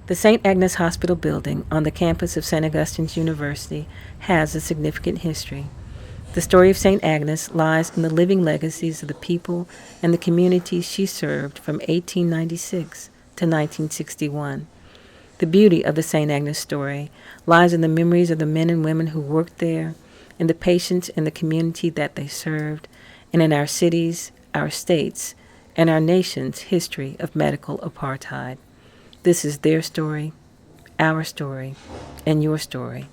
The St. Agnes Hospital building on the campus of St. Augustine's University has a significant history. The story of St. Agnes lies in the living legacies of the people and the communities she served from 1896 to 1961. The beauty of the St. Agnes story lies in the memories of the men and women who worked there, in the patients and the community that they served, and in our cities, our states, and our nation's history of medical apartheid. This is their story, our story, and your story.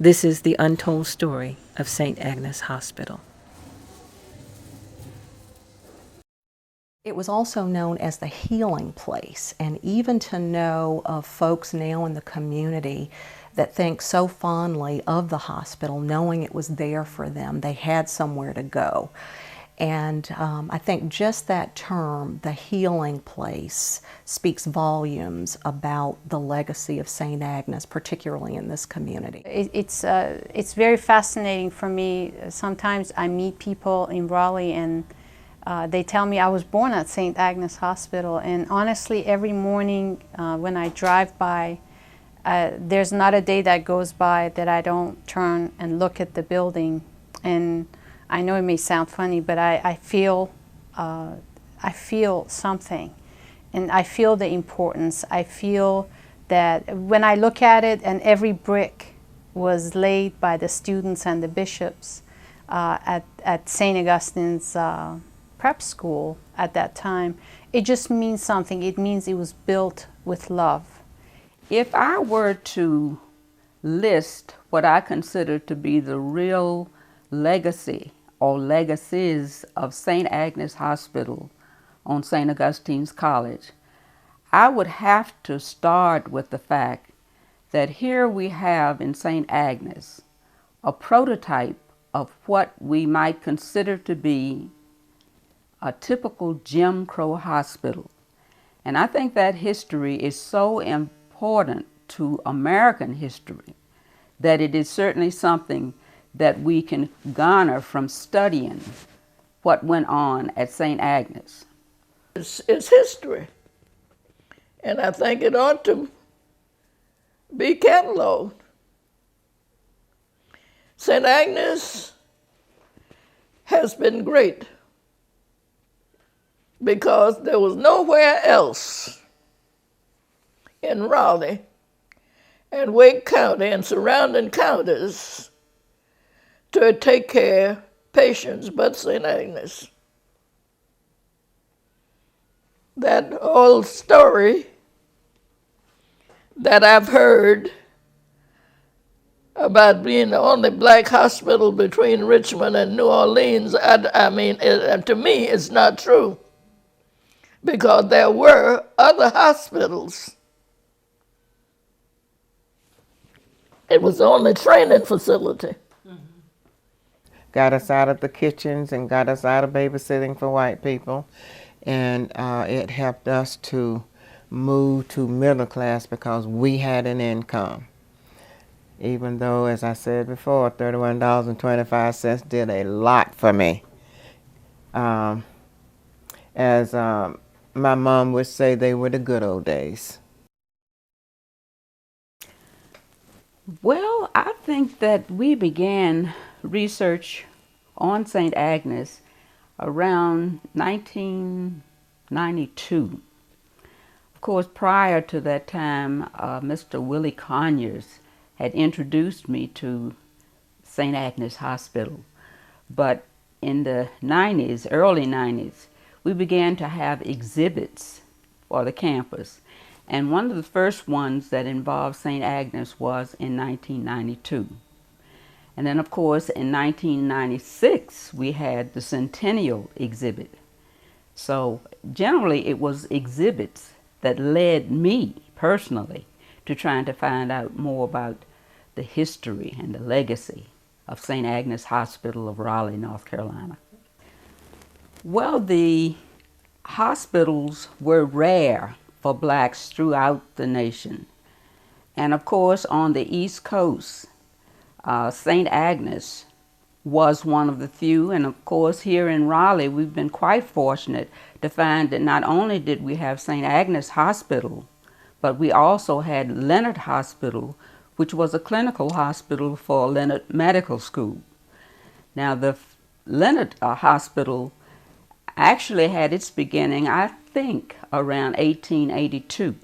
This is the untold story of St. Agnes Hospital. It was also known as the healing place, and even to know of folks now in the community that think so fondly of the hospital, knowing it was there for them, they had somewhere to go. And I think just that term, the healing place, speaks volumes about the legacy of St. Agnes, particularly in this community. It's very fascinating for me. Sometimes I meet people in Raleigh and they tell me I was born at St. Agnes Hospital, and honestly every morning when I drive by, there's not a day that goes by that I don't turn and look at the building. And I know it may sound funny, but I feel something, and I feel the importance. I feel that when I look at it, and every brick was laid by the students and the bishops at St. Augustine's prep school at that time, it just means something. It means it was built with love. If I were to list what I consider to be the real legacy or legacies of St. Agnes Hospital on St. Augustine's College, I would have to start with the fact that here we have in St. Agnes a prototype of what we might consider to be a typical Jim Crow hospital. And I think that history is so important to American history that it is certainly something that we can garner from studying what went on at St. Agnes. It's history, and I think it ought to be cataloged. St. Agnes has been great because there was nowhere else in Raleigh and Wake County and surrounding counties to take care of patients but St. Agnes. That old story that I've heard about being the only black hospital between Richmond and New Orleans, to me, it's not true, because there were other hospitals. It was the only training facility. Got us out of the kitchens and got us out of babysitting for white people. And it helped us to move to middle class because we had an income. Even though, as I said before, $31.25 did a lot for me. As my mom would say, they were the good old days. Well, I think that we began research on St. Agnes around 1992. Of course, prior to that time, Mr. Willie Conyers had introduced me to St. Agnes Hospital. But in the 90s, early 90s, we began to have exhibits for the campus. And one of the first ones that involved St. Agnes was in 1992. And then, of course, in 1996, we had the Centennial exhibit. So generally, it was exhibits that led me personally to trying to find out more about the history and the legacy of St. Agnes Hospital of Raleigh, North Carolina. Well, the hospitals were rare for blacks throughout the nation. And of course, on the East Coast, St. Agnes was one of the few. And of course, here in Raleigh, we've been quite fortunate to find that not only did we have St. Agnes Hospital, but we also had Leonard Hospital, which was a clinical hospital for Leonard Medical School. Now, the Leonard Hospital actually had its beginning, I think, around 1882.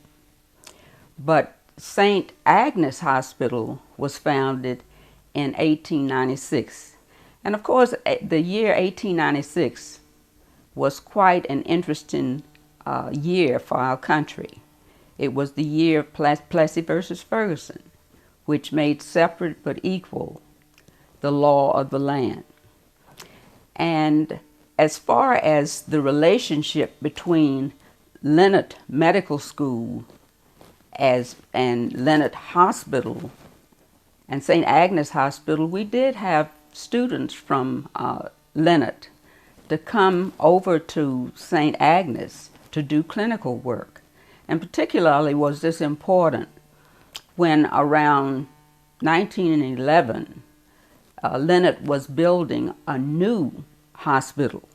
But St. Agnes Hospital was founded in 1896. And of course, the year 1896 was quite an interesting year for our country. It was the year of Plessy versus Ferguson, which made separate but equal the law of the land. And as far as the relationship between Leonard Medical School and Leonard Hospital and St. Agnes Hospital, we did have students from Leonard to come over to St. Agnes to do clinical work. And particularly was this important when around 1911, Leonard was building a new hospital.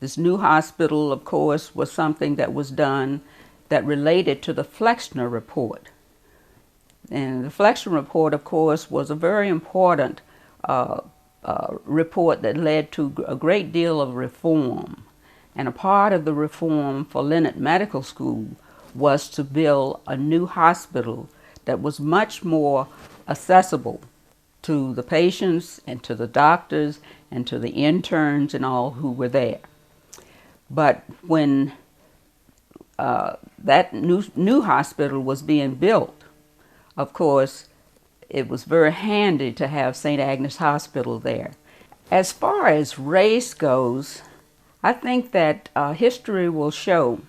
This new hospital, of course, was something that was done that related to the Flexner Report. And the Flexner Report, of course, was a very important report that led to a great deal of reform. And a part of the reform for Leonard Medical School was to build a new hospital that was much more accessible to the patients and to the doctors and to the interns and all who were there. But when that new hospital was being built, of course, it was very handy to have St. Agnes Hospital there. As far as race goes, I think that history will show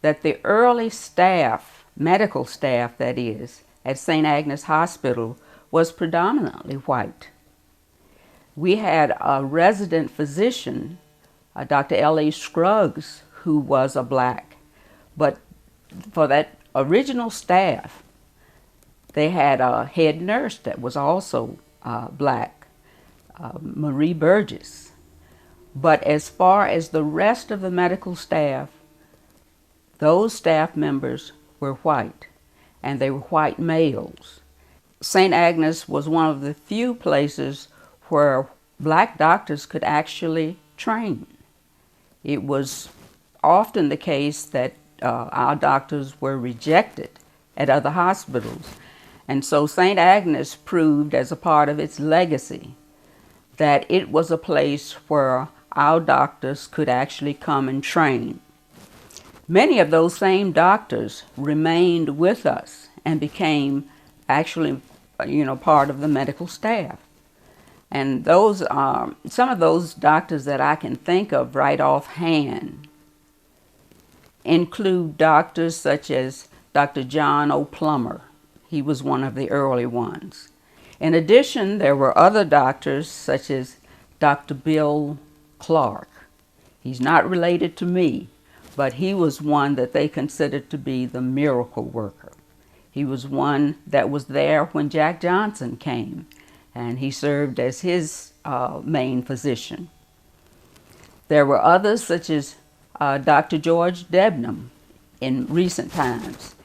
that the early staff, medical staff that is, at St. Agnes Hospital was predominantly white. We had a resident physician, Dr. L.A. Scruggs, who was a black. But for that original staff, they had a head nurse that was also black, Marie Burgess. But as far as the rest of the medical staff, those staff members were white, and they were white males. St. Agnes was one of the few places where black doctors could actually train. It was often the case that our doctors were rejected at other hospitals. And so St. Agnes proved as a part of its legacy that it was a place where our doctors could actually come and train. Many of those same doctors remained with us and became actually, part of the medical staff. And those are some of those doctors that I can think of right offhand include doctors such as Dr. John O. Plummer. He was one of the early ones. In addition, there were other doctors such as Dr. Bill Clark. He's not related to me, but he was one that they considered to be the miracle worker. He was one that was there when Jack Johnson came, and he served as his main physician. There were others such as Dr. George Debnam in recent times.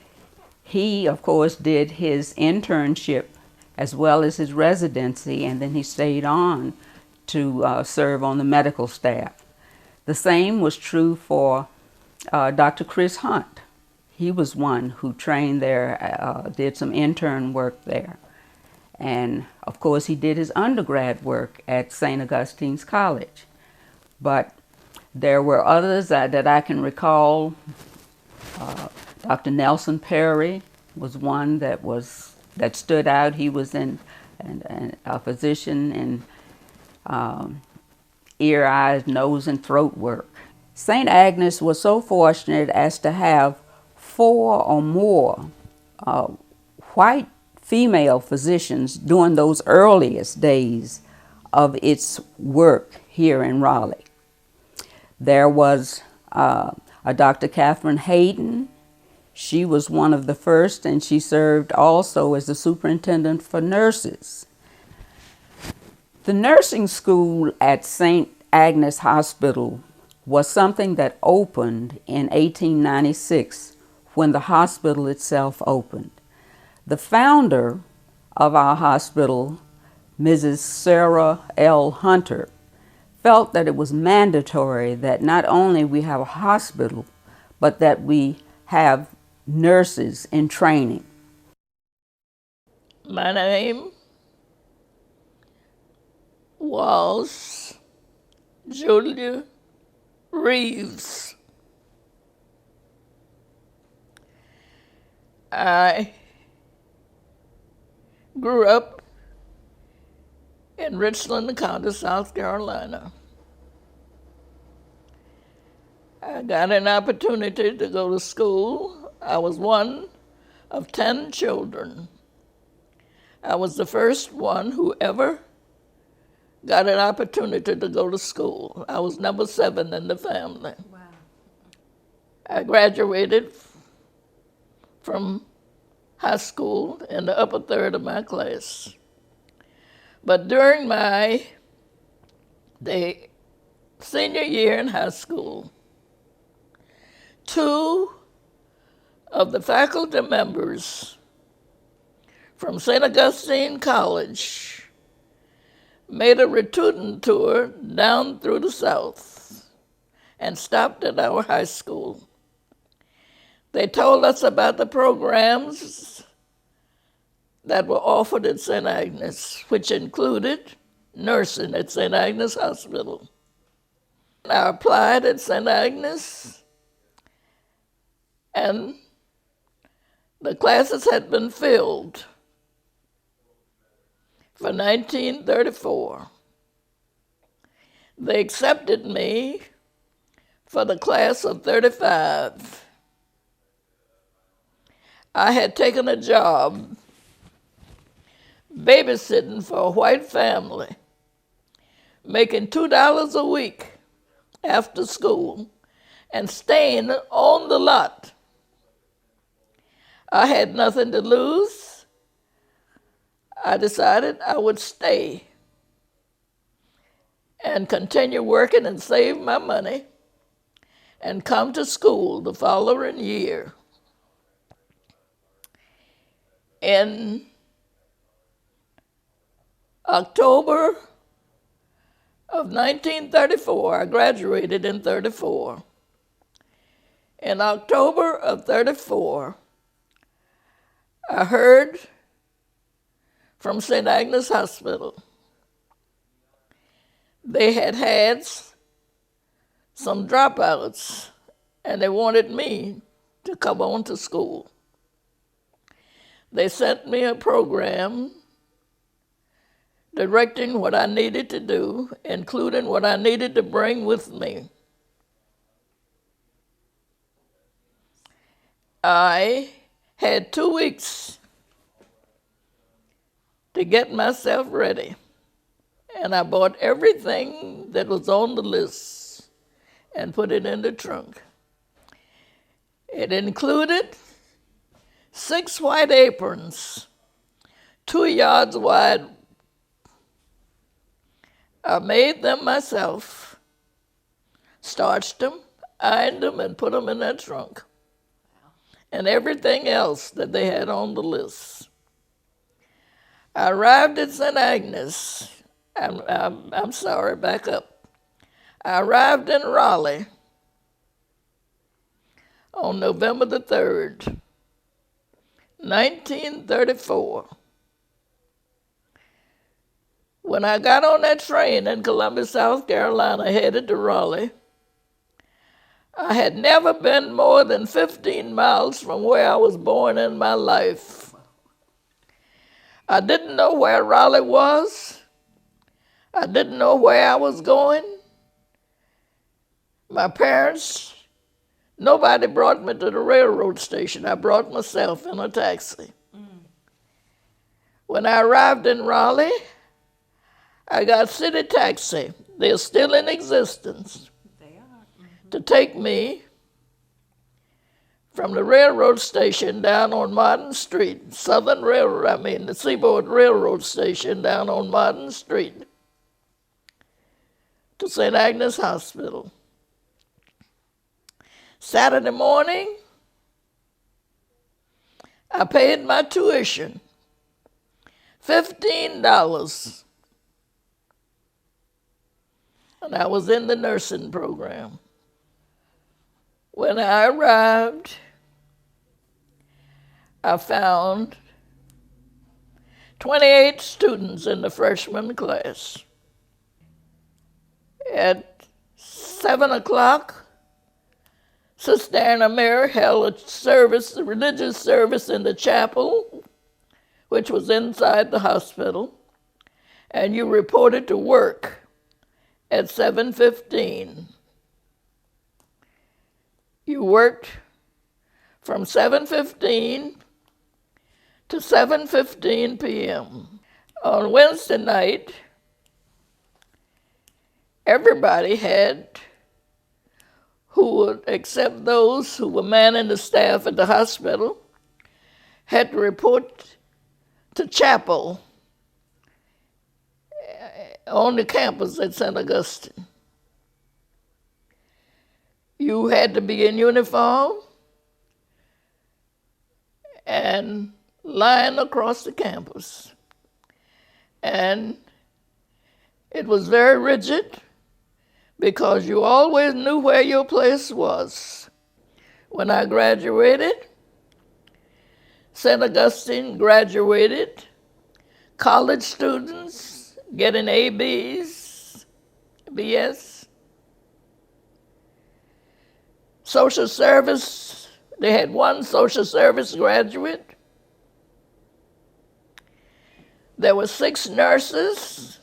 He, of course, did his internship as well as his residency, and then he stayed on to serve on the medical staff. The same was true for Dr. Chris Hunt. He was one who trained there, did some intern work there. And of course, he did his undergrad work at St. Augustine's College. But there were others that I can recall. Dr. Nelson Perry was one that stood out. He was a physician in ear, eyes, nose, and throat work. St. Agnes was so fortunate as to have 4 or more white female physicians during those earliest days of its work here in Raleigh. There was a Dr. Catherine Hayden. She was one of the first, and she served also as the superintendent for nurses. The nursing school at St. Agnes Hospital was something that opened in 1896 when the hospital itself opened. The founder of our hospital, Mrs. Sarah L. Hunter, felt that it was mandatory that not only we have a hospital, but that we have nurses in training. My name was Julia Reeves. I grew up in Richland County, South Carolina. I got an opportunity to go to school. I was one of 10 children. I was the first one who ever got an opportunity to go to school. I was number 7 in the family. Wow. I graduated from high school in the upper third of my class. But during the senior year in high school, 2 of the faculty members from St. Augustine College made a return tour down through the South and stopped at our high school. They told us about the programs that were offered at St. Agnes, which included nursing at St. Agnes Hospital. I applied at St. Agnes, and the classes had been filled for 1934. They accepted me for the class of 35. I had taken a job babysitting for a white family, making $2 a week after school and staying on the lot. I had nothing to lose. I decided I would stay and continue working and save my money and come to school the following year. In October of 1934, I graduated in 34. In October of 34, I heard from St. Agnes Hospital. They had some dropouts, and they wanted me to come on to school. They sent me a program directing what I needed to do, including what I needed to bring with me. I had 2 weeks to get myself ready, and I bought everything that was on the list and put it in the trunk. It included 6 white aprons, 2 yards wide. I made them myself, starched them, ironed them, and put them in that trunk. And everything else that they had on the list. I arrived at St. Agnes. I'm sorry, back up. I arrived in Raleigh on November the 3rd, 1934. When I got on that train in Columbia, South Carolina, headed to Raleigh, I had never been more than 15 miles from where I was born in my life. I didn't know where Raleigh was. I didn't know where I was going. My parents, nobody brought me to the railroad station. I brought myself in a taxi. When I arrived in Raleigh, I got city taxi. They're still in existence. To take me from the railroad station down on Martin Street, the Seaboard Railroad Station down on Martin Street, to St. Agnes Hospital. Saturday morning, I paid my tuition, $15, and I was in the nursing program. When I arrived, I found 28 students in the freshman class. At 7 o'clock, Sister Anna Mary held a religious service in the chapel, which was inside the hospital, and you reported to work at 7:15. You worked from 7:15 to 7:15 p.m. On Wednesday night, everybody except those who were manning the staff at the hospital, had to report to chapel on the campus at St. Augustine. You had to be in uniform and lying across the campus. And it was very rigid because you always knew where your place was. When I graduated, St. Augustine graduated college students getting ABs, BS. Social service, they had one social service graduate. There were 6 nurses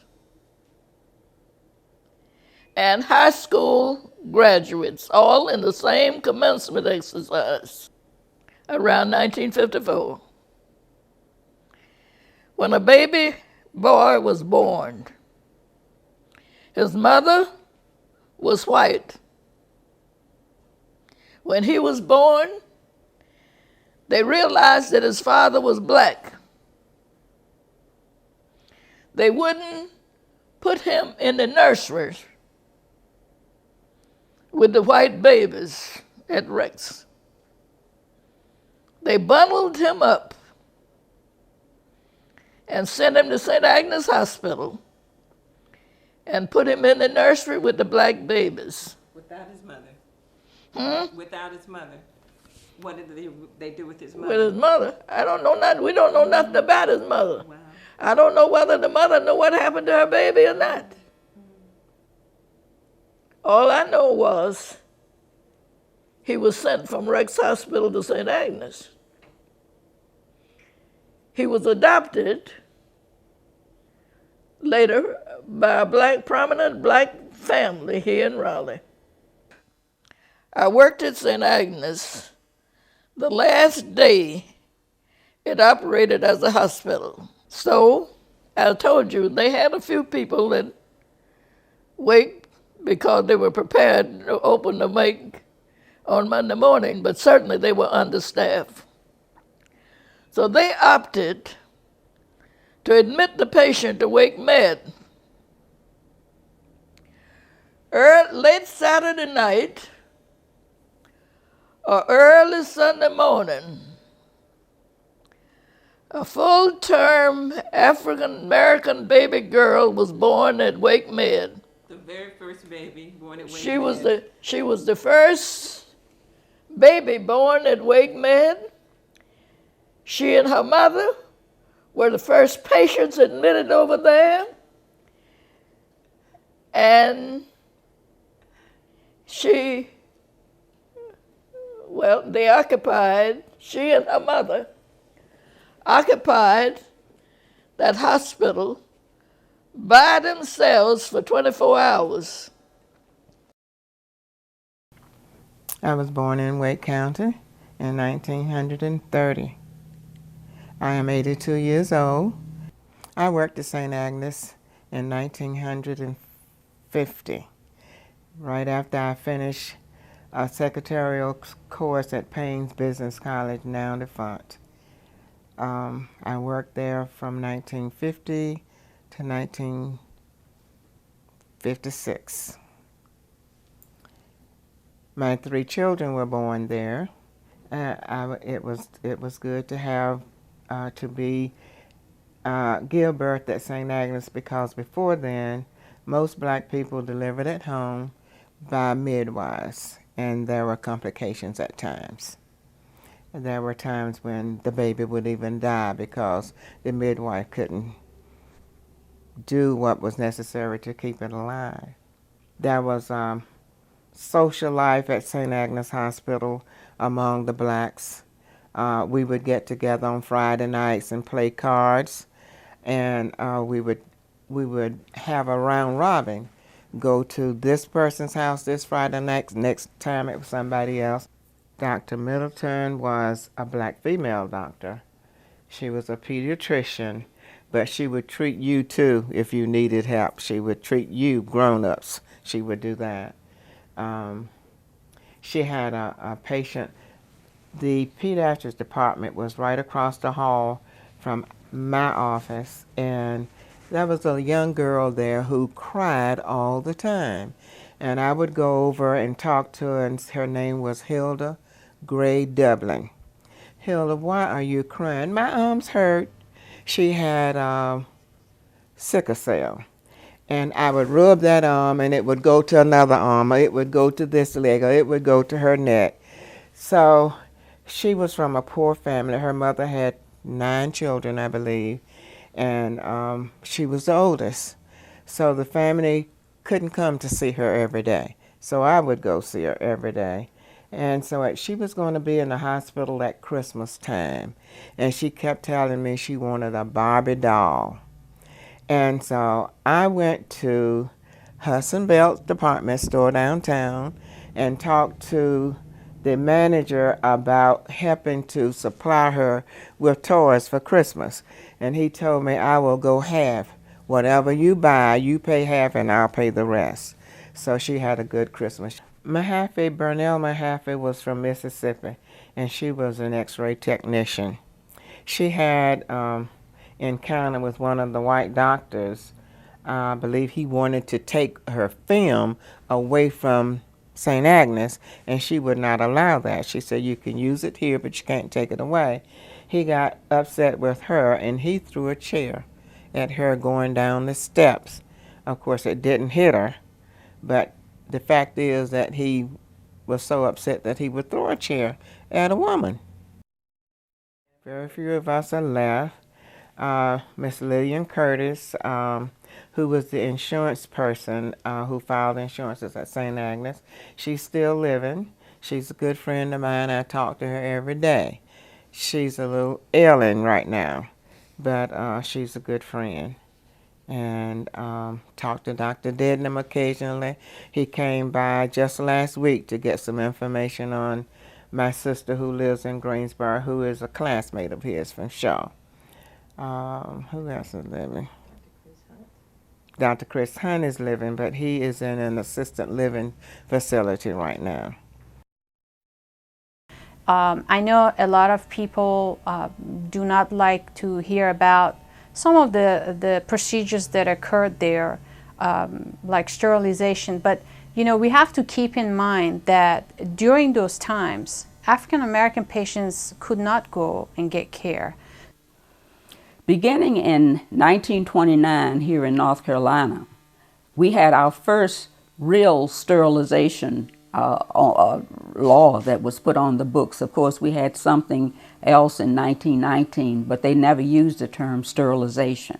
and high school graduates, all in the same commencement exercise around 1954. When a baby boy was born, his mother was white. When he was born, they realized that his father was black. They wouldn't put him in the nursery with the white babies at Rex. They bundled him up and sent him to St. Agnes Hospital and put him in the nursery with the black babies. Without his mother. Without his mother. What did they do with his mother? With his mother? I don't know nothing. We don't know nothing about his mother. Wow. I don't know whether the mother knew what happened to her baby or not. All I know was he was sent from Rex Hospital to St. Agnes. He was adopted later by a prominent black family here in Raleigh. I worked at St. Agnes the last day it operated as a hospital. So I told you they had a few people that wait because they were prepared to open the wake on Monday morning, but certainly they were understaffed. So they opted to admit the patient to Wake Med. Late Saturday night or early Sunday morning, a full-term African-American baby girl was born at Wake Med. The very first baby born at Wake She Med. she was the first baby born at Wake Med. She and her mother were the first patients admitted over there. And she and her mother occupied that hospital by themselves for 24 hours. I was born in Wake County in 1930. I am 82 years old. I worked at St. Agnes in 1950, right after I finished a secretarial course at Payne's Business College, now defunct. I worked there from 1950 to 1956. My 3 children were born there, It was good to have to be give birth at St. Agnes, because before then, most black people delivered at home by midwives, and there were complications at times. There were times when the baby would even die because the midwife couldn't do what was necessary to keep it alive. There was social life at St. Agnes Hospital among the blacks. We would get together on Friday nights and play cards, and we would have a round robin. Go to this person's house this Friday night, next time it was somebody else. Dr. Middleton was a black female doctor. She was a pediatrician, but she would treat you too if you needed help. She would treat you grown-ups. She would do that. She had a patient. The pediatrics department was right across the hall from my office, and there was a young girl there who cried all the time. And I would go over and talk to her, and her name was Hilda Gray Dublin. Hilda, why are you crying? My arm's hurt. She had sickle cell. And I would rub that arm, and it would go to another arm, or it would go to this leg, or it would go to her neck. So she was from a poor family. Her mother had 9 children, I believe, and she was the oldest. So the family couldn't come to see her every day. So I would go see her every day. And so she was going to be in the hospital at Christmas time, and she kept telling me she wanted a Barbie doll. And so I went to Hudson Belt department store downtown and talked to the manager about helping to supply her with toys for Christmas. And he told me, I will go half. Whatever you buy, you pay half and I'll pay the rest. So she had a good Christmas. Burnell Mahaffey was from Mississippi, and she was an x-ray technician. She had encounter with one of the white doctors. I believe he wanted to take her film away from St. Agnes, and she would not allow that. She said, you can use it here, but you can't take it away. He got upset with her, and he threw a chair at her going down the steps. Of course, it didn't hit her, but the fact is that he was so upset that he would throw a chair at a woman. Very few of us are left. Miss Lillian Curtis, who was the insurance person who filed insurances at St. Agnes. She's still living. She's a good friend of mine. I talk to her every day. She's a little ailing right now, but she's a good friend. And talk to Dr. Dednam occasionally. He came by just last week to get some information on my sister who lives in Greensboro, who is a classmate of his from Shaw. Who else is living? Dr. Chris Hunt is living, but he is in an assisted living facility right now. I know a lot of people do not like to hear about some of the procedures that occurred there, like sterilization, but you know, we have to keep in mind that during those times, African American patients could not go and get care. Beginning in 1929 here in North Carolina, we had our first real sterilization law that was put on the books. Of course, we had something else in 1919, but they never used the term sterilization.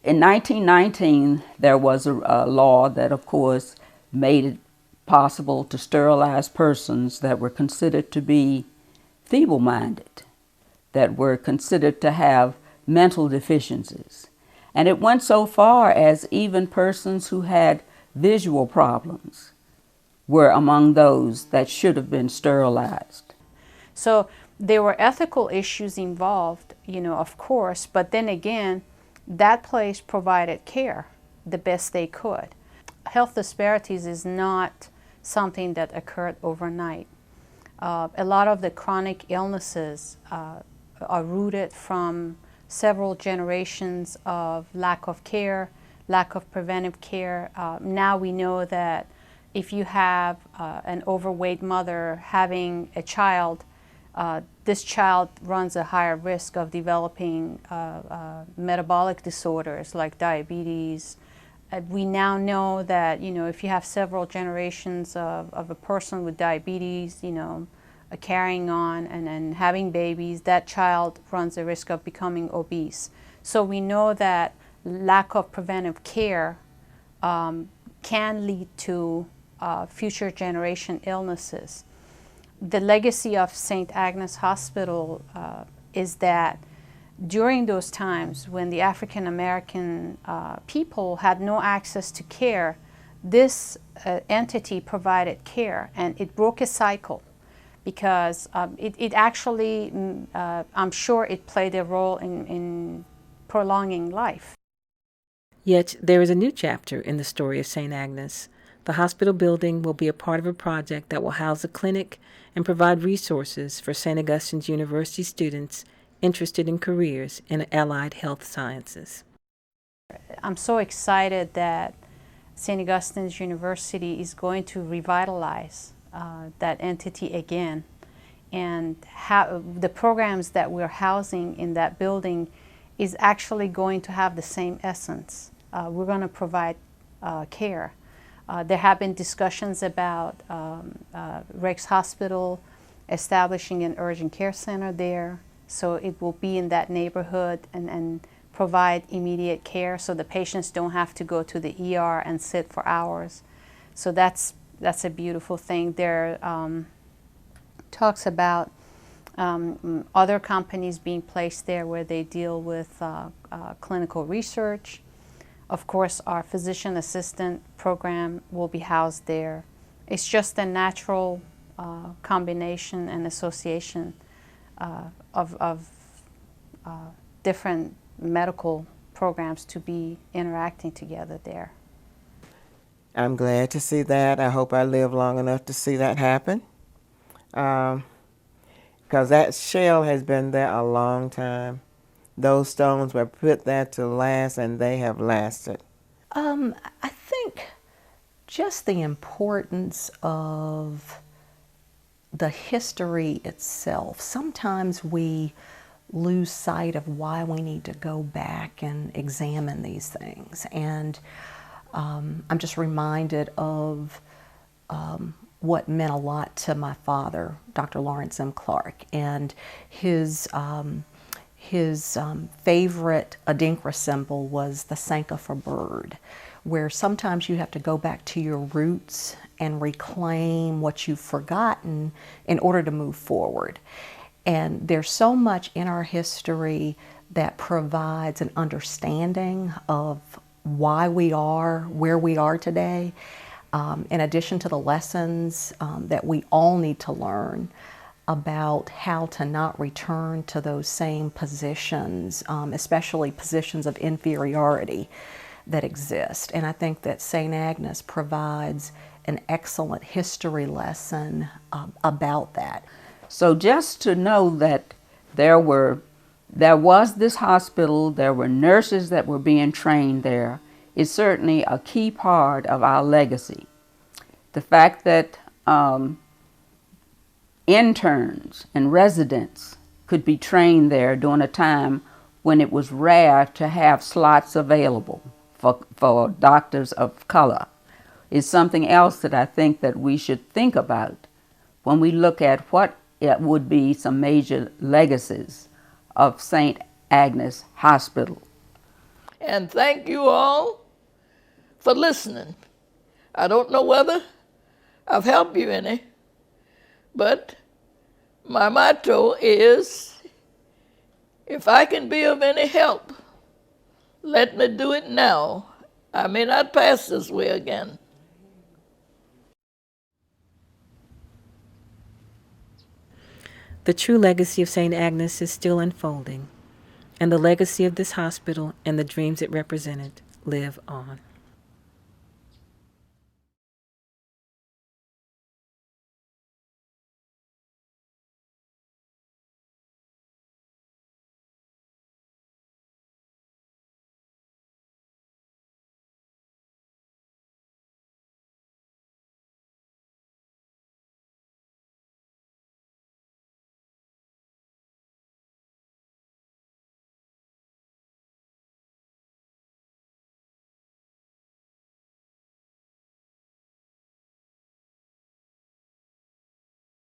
In 1919, there was a law that, of course, made it possible to sterilize persons that were considered to be feeble-minded, that were considered to have mental deficiencies. And it went so far as even persons who had visual problems were among those that should have been sterilized. So there were ethical issues involved, you know, of course, but then again, that place provided care the best they could. Health disparities is not something that occurred overnight. A lot of the chronic illnesses are rooted from several generations of lack of care, lack of preventive care. Now we know that if you have an overweight mother having a child, this child runs a higher risk of developing metabolic disorders like diabetes. We now know that, if you have several generations of a person with diabetes, carrying on and having babies, that child runs a risk of becoming obese. So we know that lack of preventive care can lead to future generation illnesses. The legacy of St. Agnes Hospital is that during those times when the African American people had no access to care, this entity provided care, and it broke a cycle because it actually, I'm sure it played a role in prolonging life. Yet there is a new chapter in the story of St. Agnes. The hospital building will be a part of a project that will house a clinic and provide resources for St. Augustine's University students interested in careers in allied health sciences. I'm so excited that St. Augustine's University is going to revitalize that entity again, and the programs that we're housing in that building is actually going to have the same essence. We're going to provide care. There have been discussions about Rex Hospital establishing an urgent care center there, so it will be in that neighborhood and provide immediate care so the patients don't have to go to the ER and sit for hours. So that's a beautiful thing. There talks about other companies being placed there where they deal with clinical research. Of course, our physician assistant program will be housed there. It's just a natural combination and association of different medical programs to be interacting together there. I'm glad to see that. I hope I live long enough to see that happen. Because that shell has been there a long time. Those stones were put there to last, and they have lasted. I think just the importance of the history itself. Sometimes we lose sight of why we need to go back and examine these things. And I'm just reminded of what meant a lot to my father, Dr. Lawrence M. Clark, and his favorite Adinkra symbol was the Sankofa bird, where sometimes you have to go back to your roots and reclaim what you've forgotten in order to move forward. And there's so much in our history that provides an understanding of why we are where we are today, in addition to the lessons that we all need to learn about how to not return to those same positions, especially positions of inferiority that exist. And I think that St. Agnes provides an excellent history lesson about that. So just to know that there was this hospital, there were nurses that were being trained there, is certainly a key part of our legacy. The fact that interns and residents could be trained there during a time when it was rare to have slots available for doctors of color is something else that I think that we should think about when we look at what it would be some major legacies of St. Agnes Hospital. And thank you all for listening. I don't know whether I've helped you any, but my motto is, if I can be of any help, let me do it now. I may not pass this way again. The true legacy of St. Agnes is still unfolding, and the legacy of this hospital and the dreams it represented live on.